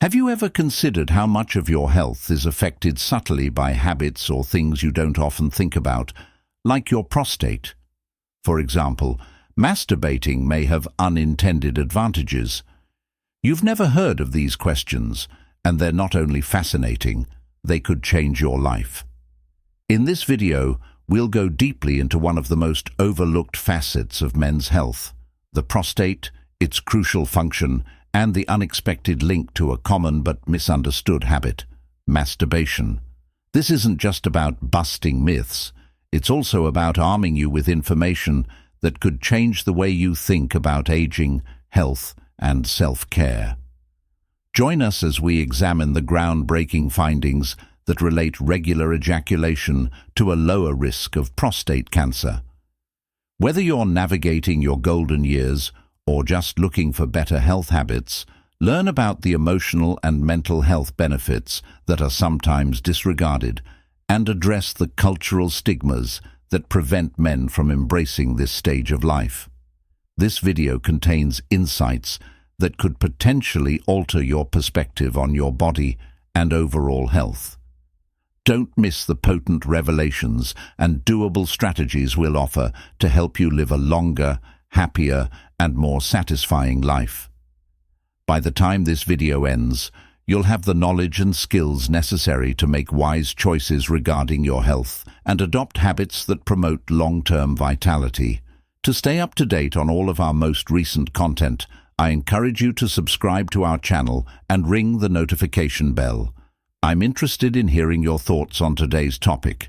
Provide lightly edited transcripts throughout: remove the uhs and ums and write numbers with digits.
Have you ever considered how much of your health is affected subtly by habits or things you don't often think about, like your prostate? For example, masturbating may have unintended advantages. You've never heard of these questions, and they're not only fascinating, they could change your life. In this video, we'll go deeply into one of the most overlooked facets of men's health, the prostate, its crucial function, and the unexpected link to a common but misunderstood habit, masturbation. This isn't just about busting myths, it's also about arming you with information that could change the way you think about aging, health, and self-care. Join us as we examine the groundbreaking findings that relate regular ejaculation to a lower risk of prostate cancer. Whether you're navigating your golden years or just looking for better health habits, learn about the emotional and mental health benefits that are sometimes disregarded and address the cultural stigmas that prevent men from embracing this stage of life. This video contains insights that could potentially alter your perspective on your body and overall health. Don't miss the potent revelations and doable strategies we'll offer to help you live a longer, happier, and more satisfying life. By the time this video ends, you'll have the knowledge and skills necessary to make wise choices regarding your health and adopt habits that promote long-term vitality. To stay up to date on all of our most recent content, I encourage you to subscribe to our channel and ring the notification bell. I'm interested in hearing your thoughts on today's topic.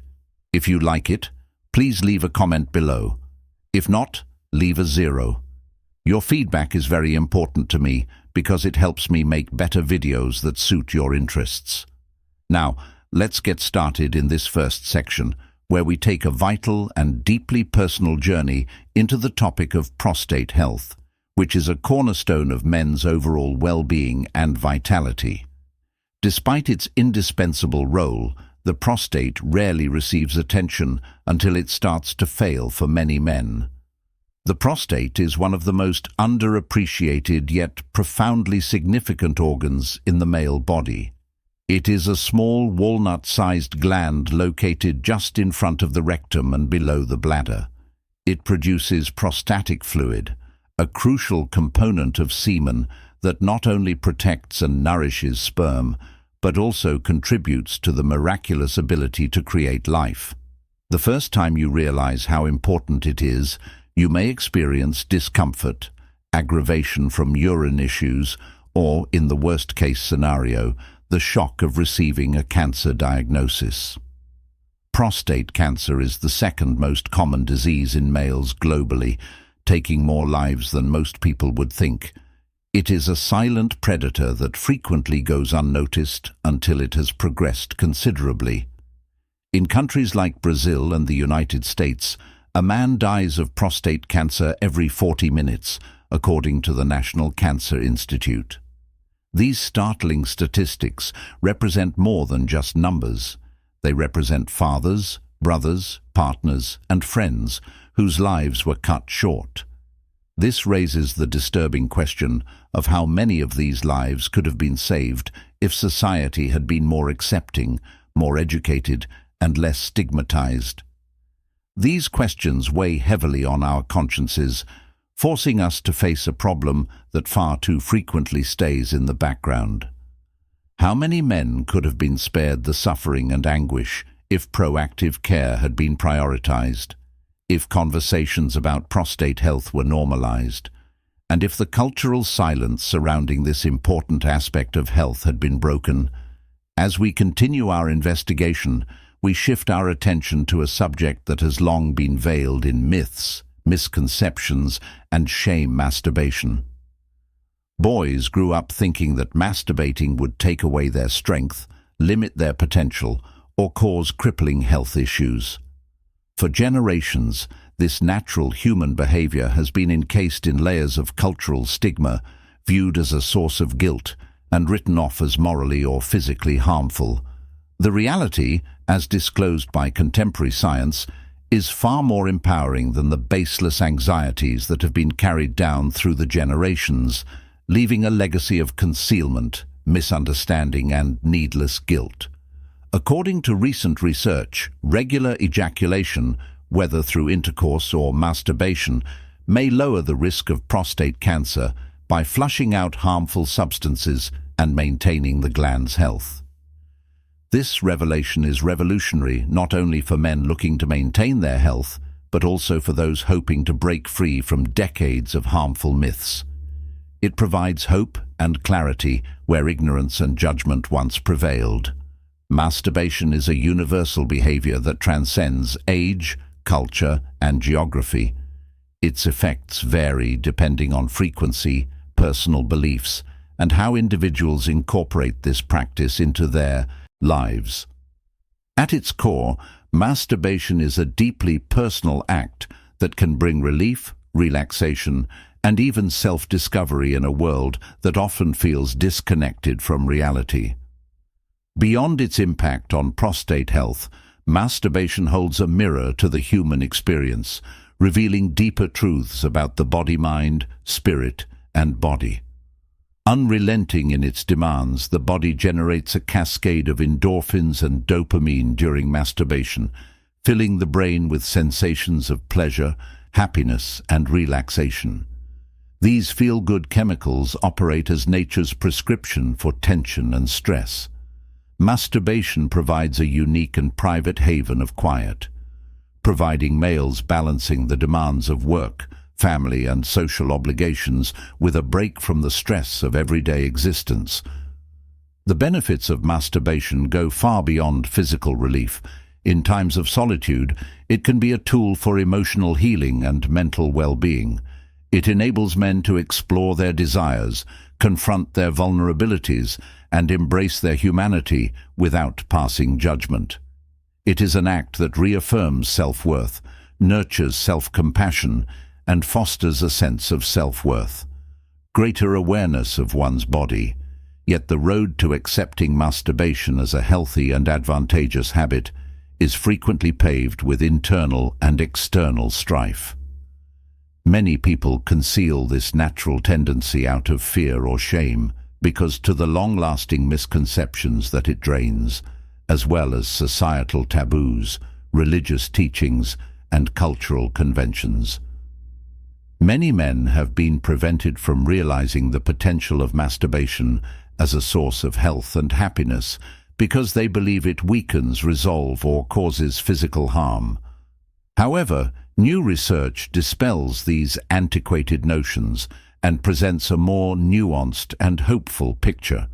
If you like it, please leave a comment below. If not, leave a 0. Your feedback is very important to me because it helps me make better videos that suit your interests. Now, let's get started in this first section, where we take a vital and deeply personal journey into the topic of prostate health, which is a cornerstone of men's overall well-being and vitality. Despite its indispensable role, the prostate rarely receives attention until it starts to fail for many men. The prostate is one of the most underappreciated yet profoundly significant organs in the male body. It is a small walnut-sized gland located just in front of the rectum and below the bladder. It produces prostatic fluid, a crucial component of semen that not only protects and nourishes sperm, but also contributes to the miraculous ability to create life. The first time you realize how important it is, you may experience discomfort, aggravation from urine issues, or, in the worst-case scenario, the shock of receiving a cancer diagnosis. Prostate cancer is the second most common disease in males globally, taking more lives than most people would think. It is a silent predator that frequently goes unnoticed until it has progressed considerably. In countries like Brazil and the United States, a man dies of prostate cancer every 40 minutes, according to the National Cancer Institute. These startling statistics represent more than just numbers. They represent fathers, brothers, partners, and friends whose lives were cut short. This raises the disturbing question of how many of these lives could have been saved if society had been more accepting, more educated, and less stigmatized. These questions weigh heavily on our consciences, forcing us to face a problem that far too frequently stays in the background. How many men could have been spared the suffering and anguish if proactive care had been prioritized, if conversations about prostate health were normalized, and if the cultural silence surrounding this important aspect of health had been broken? As we continue our investigation, we shift our attention to a subject that has long been veiled in myths, misconceptions, and shame: masturbation. Boys grew up thinking that masturbating would take away their strength, limit their potential, or cause crippling health issues. For generations, this natural human behavior has been encased in layers of cultural stigma, viewed as a source of guilt, and written off as morally or physically harmful. The reality, as disclosed by contemporary science, is far more empowering than the baseless anxieties that have been carried down through the generations, leaving a legacy of concealment, misunderstanding, and needless guilt. According to recent research, regular ejaculation, whether through intercourse or masturbation, may lower the risk of prostate cancer by flushing out harmful substances and maintaining the gland's health. This revelation is revolutionary not only for men looking to maintain their health, but also for those hoping to break free from decades of harmful myths. It provides hope and clarity where ignorance and judgment once prevailed. Masturbation is a universal behavior that transcends age, culture, and geography. Its effects vary depending on frequency, personal beliefs, and how individuals incorporate this practice into their lives. At its core, masturbation is a deeply personal act that can bring relief, relaxation, and even self-discovery in a world that often feels disconnected from reality. Beyond its impact on prostate health, masturbation holds a mirror to the human experience, revealing deeper truths about the body-mind, spirit, and body. Unrelenting in its demands, the body generates a cascade of endorphins and dopamine during masturbation, filling the brain with sensations of pleasure, happiness, and relaxation. These feel-good chemicals operate as nature's prescription for tension and stress. Masturbation provides a unique and private haven of quiet, providing males balancing the demands of work, family, and social obligations with a break from the stress of everyday existence. The benefits of masturbation go far beyond physical relief. In times of solitude, it can be a tool for emotional healing and mental well-being. It enables men to explore their desires, confront their vulnerabilities, and embrace their humanity without passing judgment. It is an act that reaffirms self-worth, nurtures self-compassion, and fosters a sense of self-worth, greater awareness of one's body. Yet the road to accepting masturbation as a healthy and advantageous habit is frequently paved with internal and external strife. Many people conceal this natural tendency out of fear or shame because to the long-lasting misconceptions that it drains, as well as societal taboos, religious teachings, and cultural conventions. Many men have been prevented from realizing the potential of masturbation as a source of health and happiness because they believe it weakens resolve or causes physical harm. However, new research dispels these antiquated notions and presents a more nuanced and hopeful picture.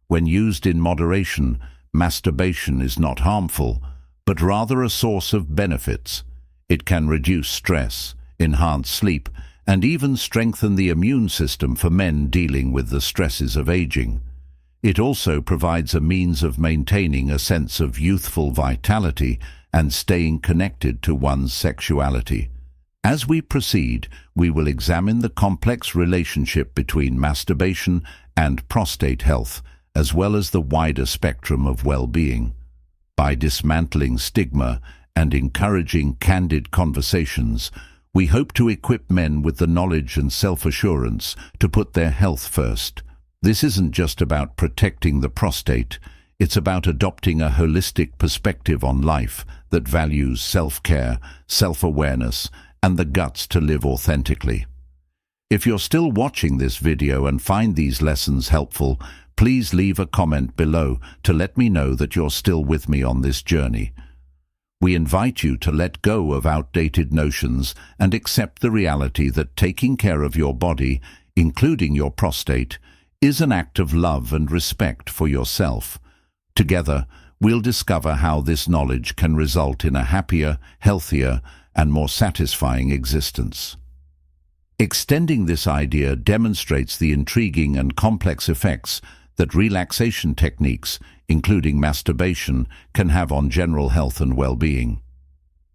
When used in moderation, masturbation is not harmful, but rather a source of benefits. It can reduce stress, enhance sleep, and even strengthen the immune system for men dealing with the stresses of aging. It also provides a means of maintaining a sense of youthful vitality and staying connected to one's sexuality. As we proceed, we will examine the complex relationship between masturbation and prostate health, as well as the wider spectrum of well-being. By dismantling stigma and encouraging candid conversations, we hope to equip men with the knowledge and self-assurance to put their health first. This isn't just about protecting the prostate, it's about adopting a holistic perspective on life that values self-care, self-awareness, and the guts to live authentically. If you're still watching this video and find these lessons helpful, please leave a comment below to let me know that you're still with me on this journey. We invite you to let go of outdated notions and accept the reality that taking care of your body, including your prostate, is an act of love and respect for yourself. Together, we'll discover how this knowledge can result in a happier, healthier, and more satisfying existence. Extending this idea demonstrates the intriguing and complex effects that relaxation techniques, including masturbation, can have on general health and well-being.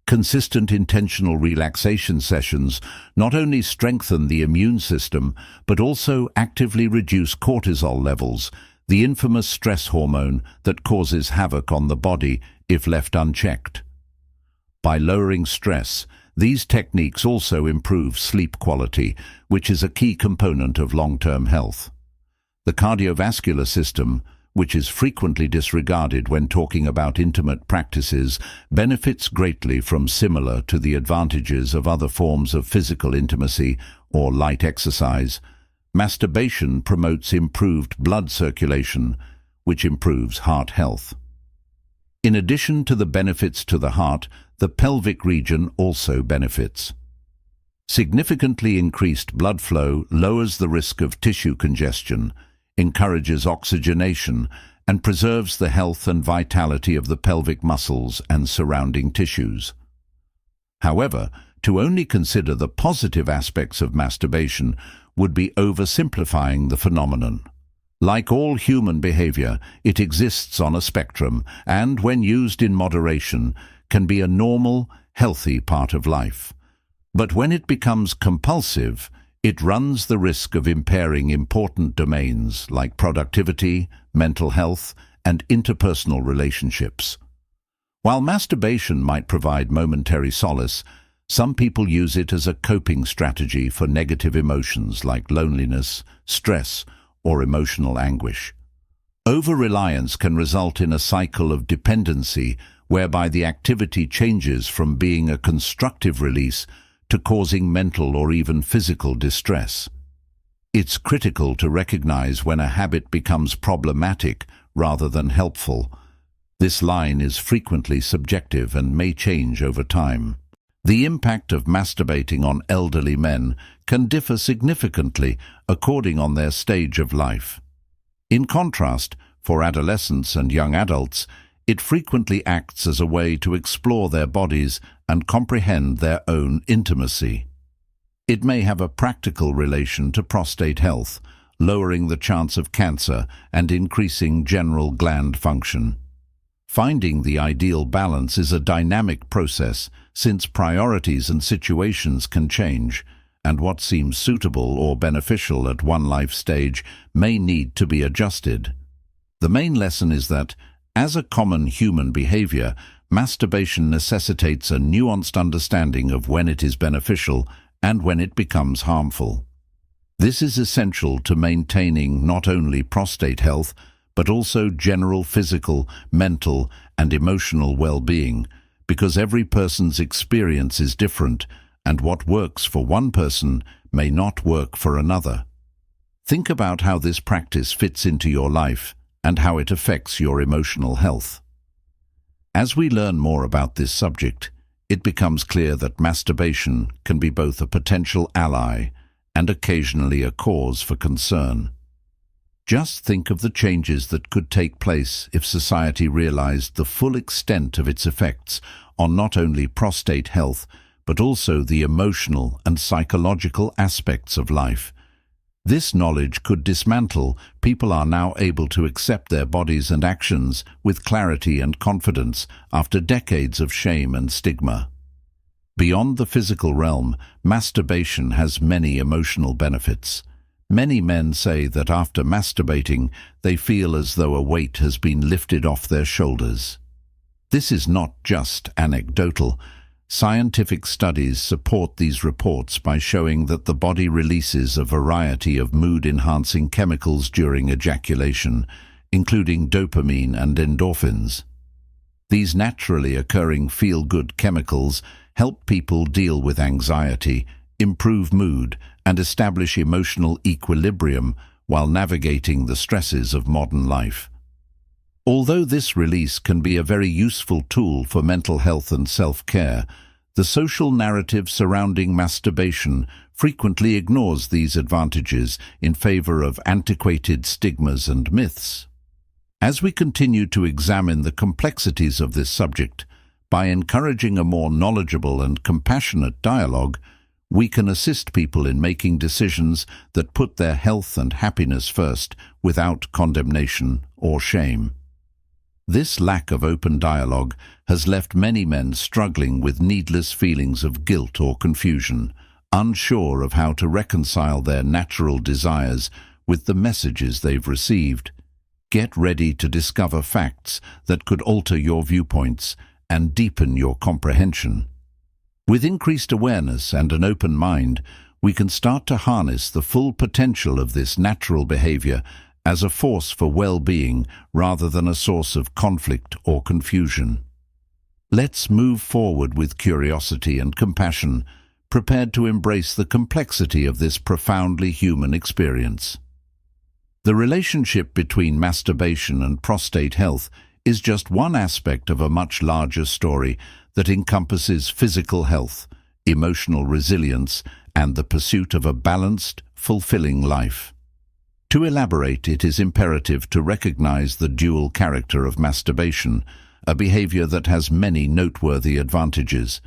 Consistent intentional relaxation sessions not only strengthen the immune system, but also actively reduce cortisol levels, the infamous stress hormone that causes havoc on the body if left unchecked. By lowering stress, these techniques also improve sleep quality, which is a key component of long-term health. The cardiovascular system, which is frequently disregarded when talking about intimate practices, benefits greatly from similar to the advantages of other forms of physical intimacy or light exercise. Masturbation promotes improved blood circulation, which improves heart health. In addition to the benefits to the heart, the pelvic region also benefits. Significantly increased blood flow lowers the risk of tissue congestion, encourages oxygenation, and preserves the health and vitality of the pelvic muscles and surrounding tissues. However, to only consider the positive aspects of masturbation would be oversimplifying the phenomenon. Like all human behavior, it exists on a spectrum and, when used in moderation, can be a normal, healthy part of life. But when it becomes compulsive, it runs the risk of impairing important domains like productivity, mental health, and interpersonal relationships. While masturbation might provide momentary solace, some people use it as a coping strategy for negative emotions like loneliness, stress, or emotional anguish. Over-reliance can result in a cycle of dependency whereby the activity changes from being a constructive release to causing mental or even physical distress. It's critical to recognize when a habit becomes problematic rather than helpful. This line is frequently subjective and may change over time. The impact of masturbating on elderly men can differ significantly according on their stage of life. In contrast, for adolescents and young adults, it frequently acts as a way to explore their bodies and comprehend their own intimacy. It may have a practical relation to prostate health, lowering the chance of cancer and increasing general gland function. Finding the ideal balance is a dynamic process, since priorities and situations can change, and what seems suitable or beneficial at one life stage may need to be adjusted. The main lesson is that, as a common human behavior, masturbation necessitates a nuanced understanding of when it is beneficial and when it becomes harmful. This is essential to maintaining not only prostate health, but also general physical, mental, and emotional well-being, because every person's experience is different, and what works for one person may not work for another. Think about how this practice fits into your life and how it affects your emotional health. As we learn more about this subject, it becomes clear that masturbation can be both a potential ally and occasionally a cause for concern. Just think of the changes that could take place if society realized the full extent of its effects on not only prostate health, but also the emotional and psychological aspects of life. This knowledge could dismantle. People are now able to accept their bodies and actions with clarity and confidence after decades of shame and stigma. Beyond the physical realm, masturbation has many emotional benefits. Many men say that after masturbating, they feel as though a weight has been lifted off their shoulders. This is not just anecdotal. Scientific studies support these reports by showing that the body releases a variety of mood-enhancing chemicals during ejaculation, including dopamine and endorphins. These naturally occurring feel-good chemicals help people deal with anxiety, improve mood, and establish emotional equilibrium while navigating the stresses of modern life. Although this release can be a very useful tool for mental health and self-care, the social narrative surrounding masturbation frequently ignores these advantages in favor of antiquated stigmas and myths. As we continue to examine the complexities of this subject, by encouraging a more knowledgeable and compassionate dialogue, we can assist people in making decisions that put their health and happiness first without condemnation or shame. This lack of open dialogue has left many men struggling with needless feelings of guilt or confusion, unsure of how to reconcile their natural desires with the messages they've received. Get ready to discover facts that could alter your viewpoints and deepen your comprehension. With increased awareness and an open mind, we can start to harness the full potential of this natural behavior as a force for well-being rather than a source of conflict or confusion. Let's move forward with curiosity and compassion, prepared to embrace the complexity of this profoundly human experience. The relationship between masturbation and prostate health is just one aspect of a much larger story that encompasses physical health, emotional resilience, and the pursuit of a balanced, fulfilling life. To elaborate, it is imperative to recognize the dual character of masturbation, a behavior that has many noteworthy advantages.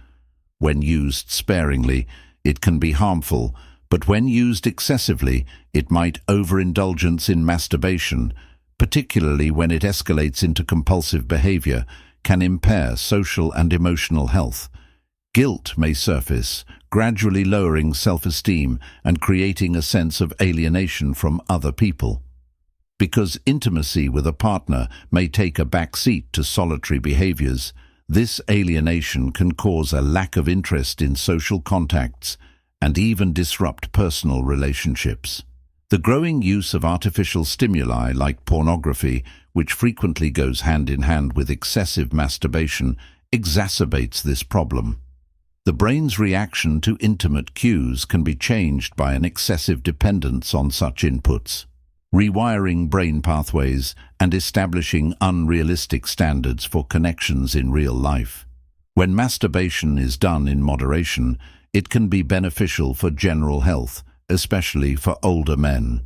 When used sparingly, it can be harmful, but when used excessively, it might overindulgence in masturbation, particularly when it escalates into compulsive behavior, can impair social and emotional health. Guilt may surface, gradually lowering self-esteem and creating a sense of alienation from other people. Because intimacy with a partner may take a back seat to solitary behaviors, this alienation can cause a lack of interest in social contacts and even disrupt personal relationships. The growing use of artificial stimuli like pornography, which frequently goes hand in hand with excessive masturbation, exacerbates this problem. The brain's reaction to intimate cues can be changed by an excessive dependence on such inputs, rewiring brain pathways and establishing unrealistic standards for connections in real life. When masturbation is done in moderation, it can be beneficial for general health, especially for older men.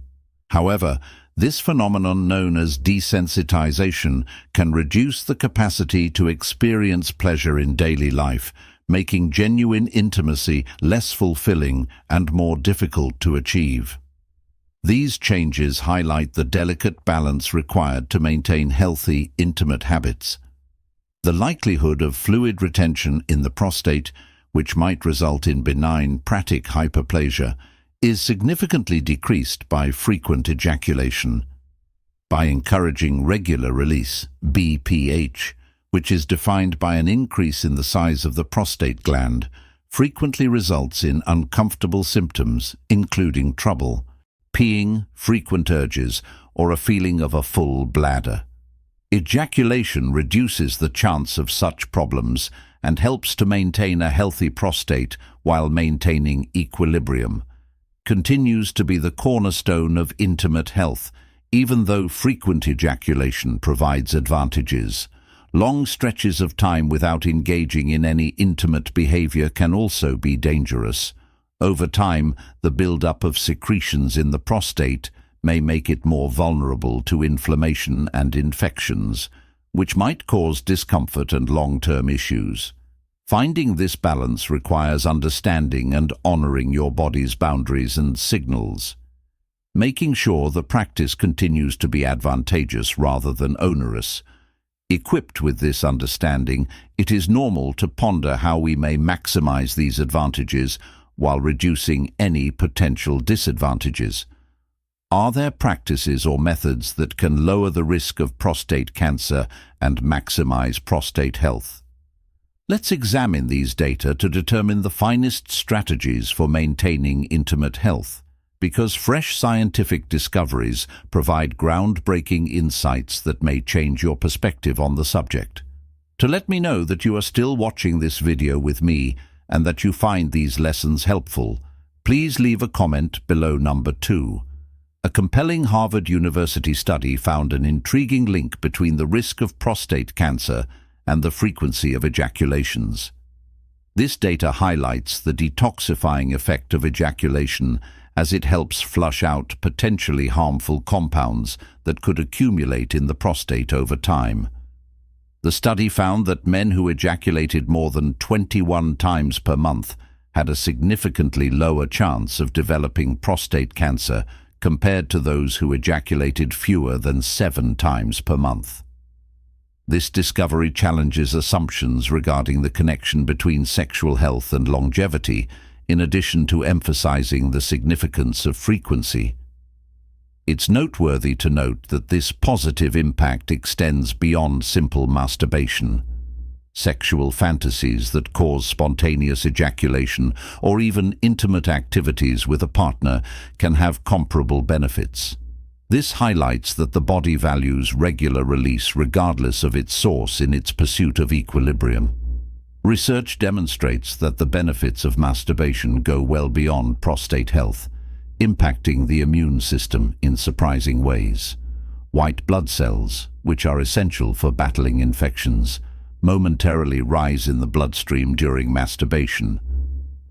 However, this phenomenon known as desensitization can reduce the capacity to experience pleasure in daily life, making genuine intimacy less fulfilling and more difficult to achieve. These changes highlight the delicate balance required to maintain healthy, intimate habits. The likelihood of fluid retention in the prostate, which might result in benign pratic hyperplasia, is significantly decreased by frequent ejaculation. By encouraging regular release, BPH, which is defined by an increase in the size of the prostate gland, frequently results in uncomfortable symptoms, including trouble, peeing, frequent urges, or a feeling of a full bladder. Ejaculation reduces the chance of such problems and helps to maintain a healthy prostate while maintaining equilibrium. Continues to be the cornerstone of intimate health, even though frequent ejaculation provides advantages. Long stretches of time without engaging in any intimate behavior can also be dangerous. Over time, the buildup of secretions in the prostate may make it more vulnerable to inflammation and infections, which might cause discomfort and long-term issues. Finding this balance requires understanding and honoring your body's boundaries and signals. Making sure the practice continues to be advantageous rather than onerous. Equipped with this understanding, it is normal to ponder how we may maximize these advantages while reducing any potential disadvantages. Are there practices or methods that can lower the risk of prostate cancer and maximize prostate health? Let's examine these data to determine the finest strategies for maintaining intimate health, because fresh scientific discoveries provide groundbreaking insights that may change your perspective on the subject. To let me know that you are still watching this video with me and that you find these lessons helpful, please leave a comment below number 2. A compelling Harvard University study found an intriguing link between the risk of prostate cancer and the frequency of ejaculations. This data highlights the detoxifying effect of ejaculation as it helps flush out potentially harmful compounds that could accumulate in the prostate over time. The study found that men who ejaculated more than 21 times per month had a significantly lower chance of developing prostate cancer compared to those who ejaculated fewer than 7 times per month. This discovery challenges assumptions regarding the connection between sexual health and longevity, in addition to emphasizing the significance of frequency. It's noteworthy to note that this positive impact extends beyond simple masturbation. Sexual fantasies that cause spontaneous ejaculation or even intimate activities with a partner can have comparable benefits. This highlights that the body values regular release regardless of its source in its pursuit of equilibrium. Research demonstrates that the benefits of masturbation go well beyond prostate health, impacting the immune system in surprising ways. White blood cells, which are essential for battling infections, momentarily rise in the bloodstream during masturbation.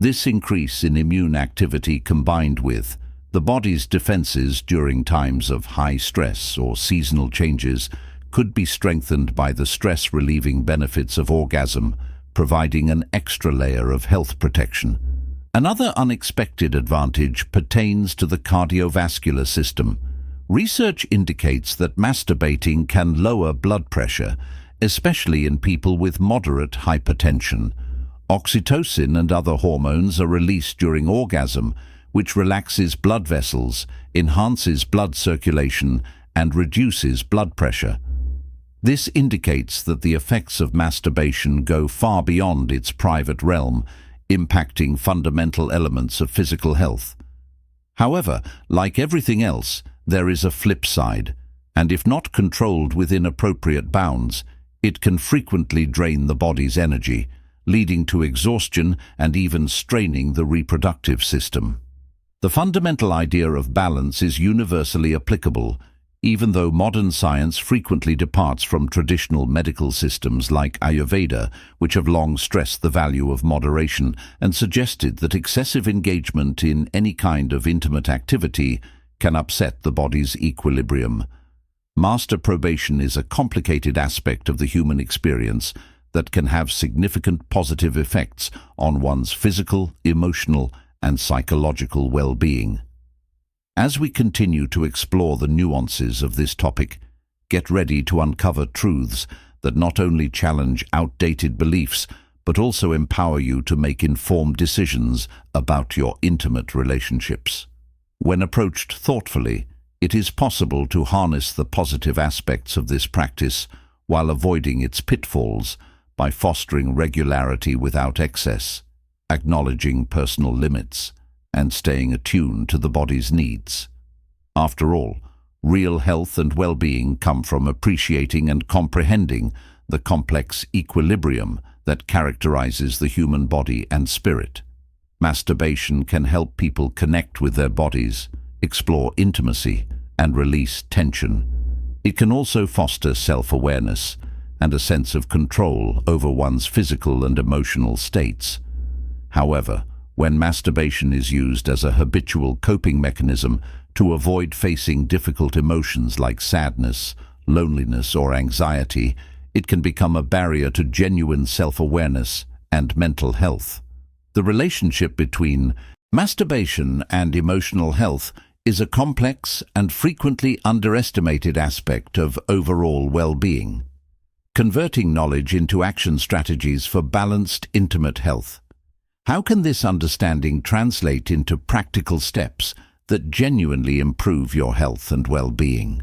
This increase in immune activity combined with the body's defenses during times of high stress or seasonal changes could be strengthened by the stress-relieving benefits of orgasm, providing an extra layer of health protection. Another unexpected advantage pertains to the cardiovascular system. Research indicates that masturbating can lower blood pressure, especially in people with moderate hypertension. Oxytocin and other hormones are released during orgasm, which relaxes blood vessels, enhances blood circulation, and reduces blood pressure. This indicates that the effects of masturbation go far beyond its private realm, impacting fundamental elements of physical health. However, like everything else, there is a flip side, and if not controlled within appropriate bounds, it can frequently drain the body's energy, leading to exhaustion and even straining the reproductive system. The fundamental idea of balance is universally applicable, even though modern science frequently departs from traditional medical systems like Ayurveda, which have long stressed the value of moderation and suggested that excessive engagement in any kind of intimate activity can upset the body's equilibrium. Masturbation is a complicated aspect of the human experience that can have significant positive effects on one's physical, emotional, and psychological well-being. As we continue to explore the nuances of this topic, get ready to uncover truths that not only challenge outdated beliefs, but also empower you to make informed decisions about your intimate relationships. When approached thoughtfully, it is possible to harness the positive aspects of this practice while avoiding its pitfalls by fostering regularity without excess, acknowledging personal limits, and staying attuned to the body's needs. After all, real health and well-being come from appreciating and comprehending the complex equilibrium that characterizes the human body and spirit. Masturbation can help people connect with their bodies, explore intimacy, and release tension. It can also foster self-awareness and a sense of control over one's physical and emotional states. However, when masturbation is used as a habitual coping mechanism to avoid facing difficult emotions like sadness, loneliness, or anxiety, it can become a barrier to genuine self-awareness and mental health. The relationship between masturbation and emotional health is a complex and frequently underestimated aspect of overall well-being. Converting knowledge into action strategies for balanced, intimate health. How can this understanding translate into practical steps that genuinely improve your health and well-being?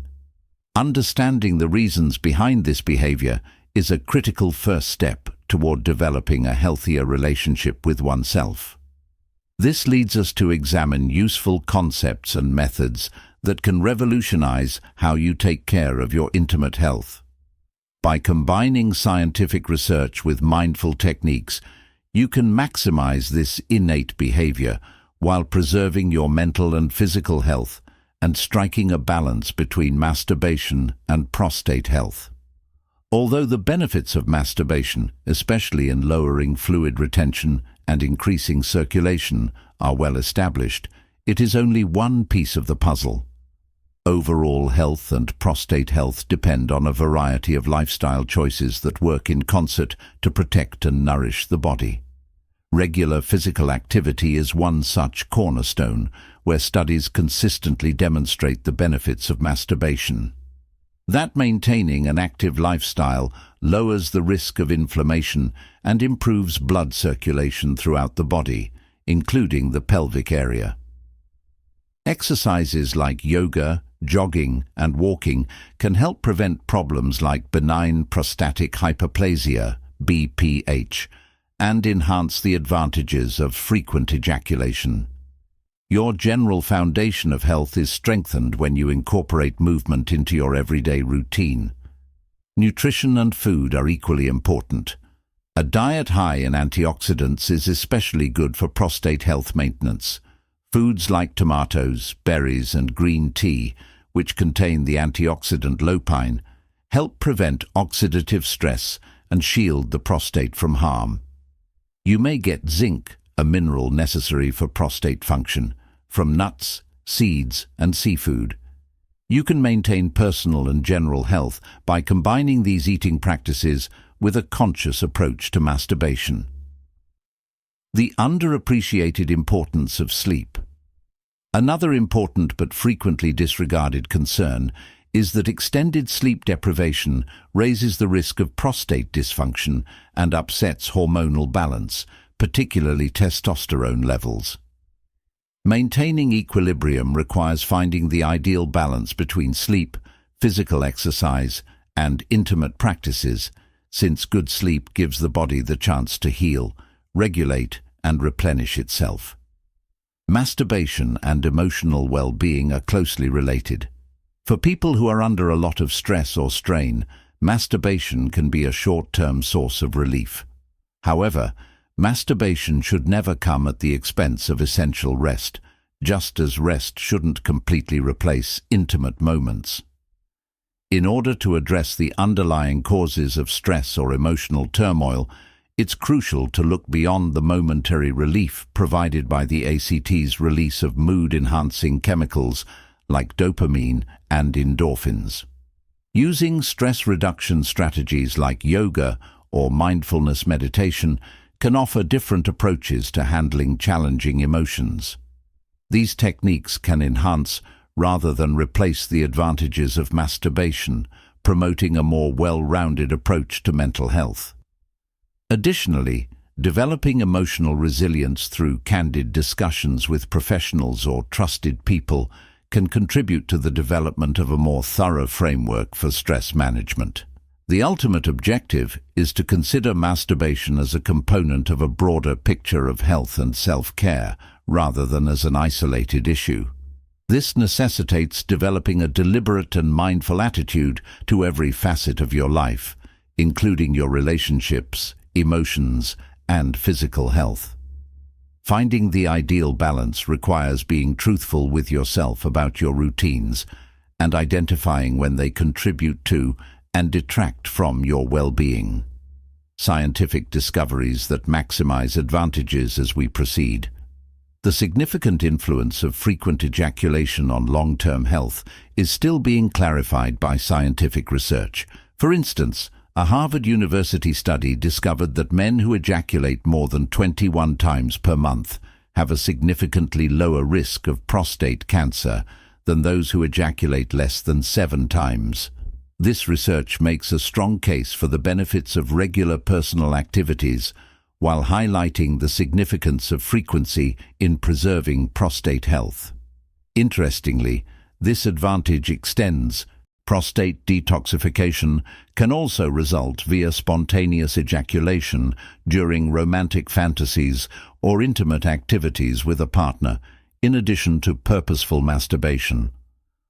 Understanding the reasons behind this behavior is a critical first step toward developing a healthier relationship with oneself. This leads us to examine useful concepts and methods that can revolutionize how you take care of your intimate health. By combining scientific research with mindful techniques, you can maximize this innate behavior while preserving your mental and physical health and striking a balance between masturbation and prostate health. Although the benefits of masturbation, especially in lowering fluid retention and increasing circulation, are well established, it is only one piece of the puzzle. Overall health and prostate health depend on a variety of lifestyle choices that work in concert to protect and nourish the body. Regular physical activity is one such cornerstone, where studies consistently demonstrate the benefits of masturbation. That maintaining an active lifestyle lowers the risk of inflammation and improves blood circulation throughout the body, including the pelvic area. Exercises like yoga, jogging, and walking can help prevent problems like benign prostatic hyperplasia, BPH, and enhance the advantages of frequent ejaculation. Your general foundation of health is strengthened when you incorporate movement into your everyday routine. Nutrition and food are equally important. A diet high in antioxidants is especially good for prostate health maintenance. Foods like tomatoes, berries, and green tea, which contain the antioxidant lupine, help prevent oxidative stress and shield the prostate from harm. You may get zinc, a mineral necessary for prostate function, from nuts, seeds, and seafood. You can maintain personal and general health by combining these eating practices with a conscious approach to masturbation. The underappreciated importance of sleep. Another important but frequently disregarded concern is that extended sleep deprivation raises the risk of prostate dysfunction and upsets hormonal balance, particularly testosterone levels. Maintaining equilibrium requires finding the ideal balance between sleep, physical exercise, and intimate practices, since good sleep gives the body the chance to heal, regulate, and replenish itself. Masturbation and emotional well-being are closely related. For people who are under a lot of stress or strain, masturbation can be a short-term source of relief. However, masturbation should never come at the expense of essential rest, just as rest shouldn't completely replace intimate moments. In order to address the underlying causes of stress or emotional turmoil, it's crucial to look beyond the momentary relief provided by the ACT's release of mood-enhancing chemicals like dopamine and endorphins. Using stress reduction strategies like yoga or mindfulness meditation can offer different approaches to handling challenging emotions. These techniques can enhance rather than replace the advantages of masturbation, promoting a more well-rounded approach to mental health. Additionally, developing emotional resilience through candid discussions with professionals or trusted people can contribute to the development of a more thorough framework for stress management. The ultimate objective is to consider masturbation as a component of a broader picture of health and self-care, rather than as an isolated issue. This necessitates developing a deliberate and mindful attitude to every facet of your life, including your relationships, emotions, and physical health. Finding the ideal balance requires being truthful with yourself about your routines and identifying when they contribute to and detract from your well-being. Scientific discoveries that maximize advantages as we proceed. The significant influence of frequent ejaculation on long-term health is still being clarified by scientific research. For instance, a Harvard University study discovered that men who ejaculate more than 21 times per month have a significantly lower risk of prostate cancer than those who ejaculate less than 7 times. This research makes a strong case for the benefits of regular personal activities while highlighting the significance of frequency in preserving prostate health. Interestingly, this advantage extends. Prostate detoxification can also result via spontaneous ejaculation during romantic fantasies or intimate activities with a partner, in addition to purposeful masturbation.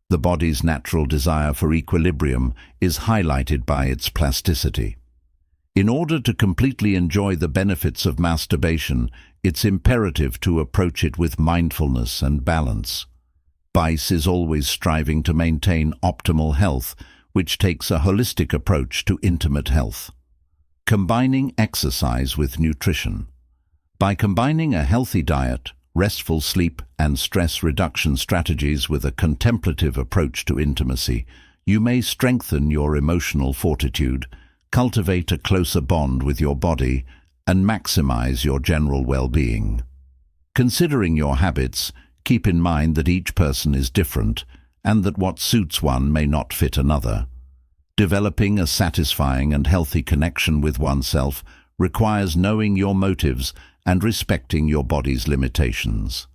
The body's natural desire for equilibrium is highlighted by its plasticity. In order to completely enjoy the benefits of masturbation, it's imperative to approach it with mindfulness and balance. BICE is always striving to maintain optimal health, which takes a holistic approach to intimate health. Combining exercise with nutrition. By combining a healthy diet, restful sleep, and stress reduction strategies with a contemplative approach to intimacy, you may strengthen your emotional fortitude, cultivate a closer bond with your body, and maximize your general well-being. Considering your habits, keep in mind that each person is different and that what suits one may not fit another. Developing a satisfying and healthy connection with oneself requires knowing your motives and respecting your body's limitations.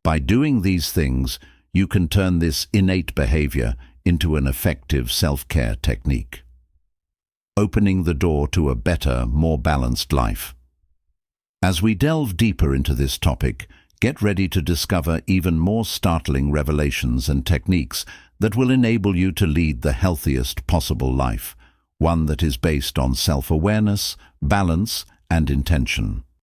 By doing these things, you can turn this innate behavior into an effective self-care technique. Opening the door to a better, more balanced life. As we delve deeper into this topic, Get ready to discover even more startling revelations and techniques that will enable you to lead the healthiest possible life, one that is based on self-awareness, balance, and intention.